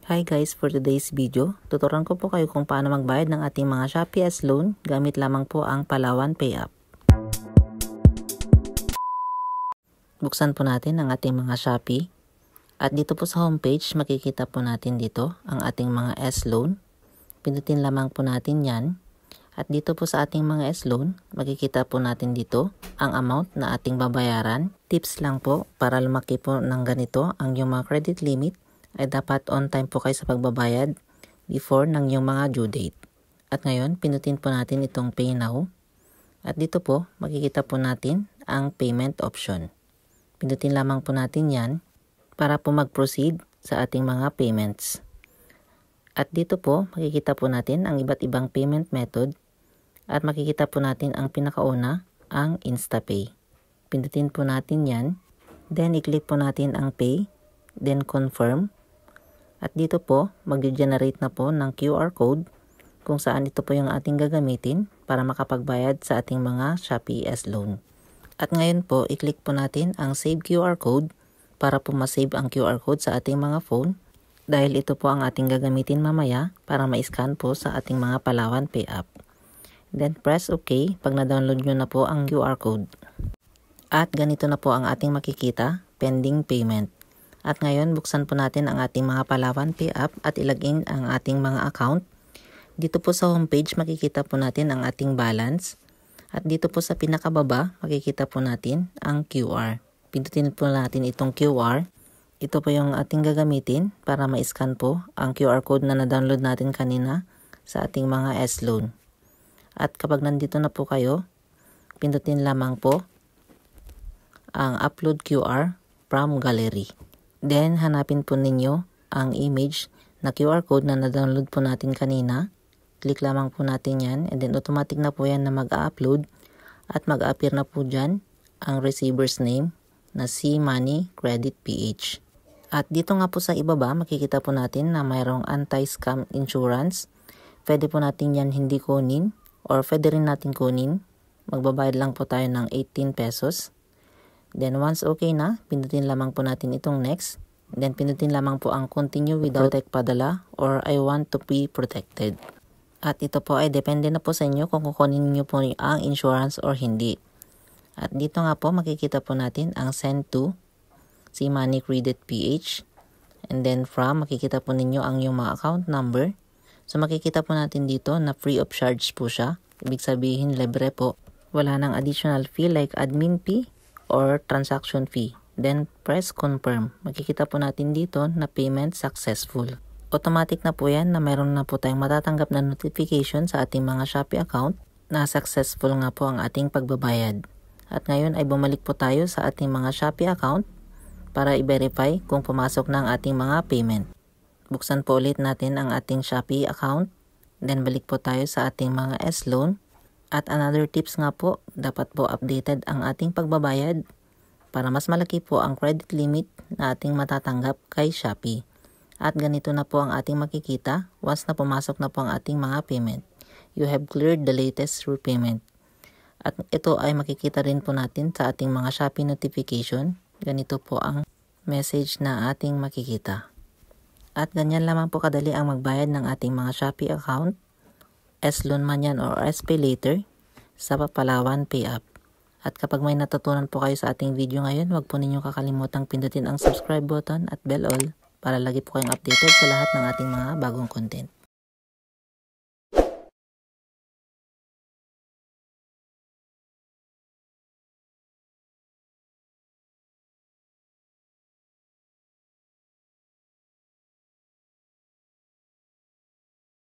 Hi guys, for today's video, tuturuan ko po kayo kung paano magbayad ng ating mga Shopee S-Loan gamit lamang po ang Palawan Pay App. Buksan po natin ang ating mga Shopee at dito po sa homepage makikita po natin dito ang ating mga S-Loan. Pindutin lamang po natin yan at dito po sa ating mga S-Loan makikita po natin dito ang amount na ating babayaran. Tips lang po para lumaki po ng ganito ang iyong mga credit limit ay dapat on time po kayo sa pagbabayad before ng yung mga due date. At ngayon, pinutin po natin itong Pay Now. At dito po, makikita po natin ang payment option. Pinutin lamang po natin yan para po mag-proceed sa ating mga payments. At dito po, makikita po natin ang iba't ibang payment method. At makikita po natin ang pinakauna, ang InstaPay. Pinutin po natin yan. Then, i-click po natin ang Pay. Then, Confirm. At dito po, mag-generate na po ng QR code kung saan ito po yung ating gagamitin para makapagbayad sa ating mga Shopee S-Loan. At ngayon po, i-click po natin ang Save QR Code para po ma-save ang QR code sa ating mga phone dahil ito po ang ating gagamitin mamaya para ma-scan po sa ating mga Palawan Pay App. Then press OK pag na-download nyo na po ang QR code. At ganito na po ang ating makikita, pending payment. At ngayon, buksan po natin ang ating mga Palawan Pay App at ilagin ang ating mga account. Dito po sa homepage, makikita po natin ang ating balance. At dito po sa pinakababa, makikita po natin ang QR. Pindutin po natin itong QR. Ito po yung ating gagamitin para ma-scan po ang QR code na na-download natin kanina sa ating mga S-Loan. At kapag nandito na po kayo, pindutin lamang po ang Upload QR from Gallery. Then, hanapin po ninyo ang image na QR code na na-download po natin kanina. Click lamang po natin yan and then automatic na po yan na mag-upload at mag-appear na po dyan ang receiver's name na C Money Credit PH. At dito nga po sa ibaba, makikita po natin na mayroong anti-scam insurance. Pwede po natin yan hindi kunin or pwede rin natin kunin. Magbabayad lang po tayo ng 18 pesos. Then once okay na, pindutin lamang po natin itong next. Then pindutin lamang po ang continue without protect padala or I want to be protected. At ito po ay depende na po sa inyo kung kukunin niyo po ang insurance or hindi. At dito nga po makikita po natin ang send to C Money Credit PH. And then from, makikita po ninyo ang yung mga account number. So makikita po natin dito na free of charge po siya. Ibig sabihin libre po. Wala nang additional fee like admin fee or transaction fee. Then press confirm. Makikita po natin dito na payment successful. Automatic na po yan na mayroon na po tayong matatanggap na notification sa ating mga Shopee account na successful nga po ang ating pagbabayad. At ngayon ay bumalik po tayo sa ating mga Shopee account para i-verify kung pumasok na ang ating mga payment. Buksan po ulit natin ang ating Shopee account. Then balik po tayo sa ating mga S-Loan. At another tips nga po, dapat po updated ang ating pagbabayad para mas malaki po ang credit limit na ating matatanggap kay Shopee. At ganito na po ang ating makikita once na pumasok na po ang ating mga payment. You have cleared the latest repayment. At ito ay makikita rin po natin sa ating mga Shopee notification. Ganito po ang message na ating makikita. At ganyan lamang po kadali ang magbayad ng ating mga Shopee account, S-Loan man yan or SPay later sa Palawan Pay App. At kapag may natutunan po kayo sa ating video ngayon, huwag po ninyong kakalimutang pindutin ang subscribe button at bell all para lagi po kayong updated sa lahat ng ating mga bagong content.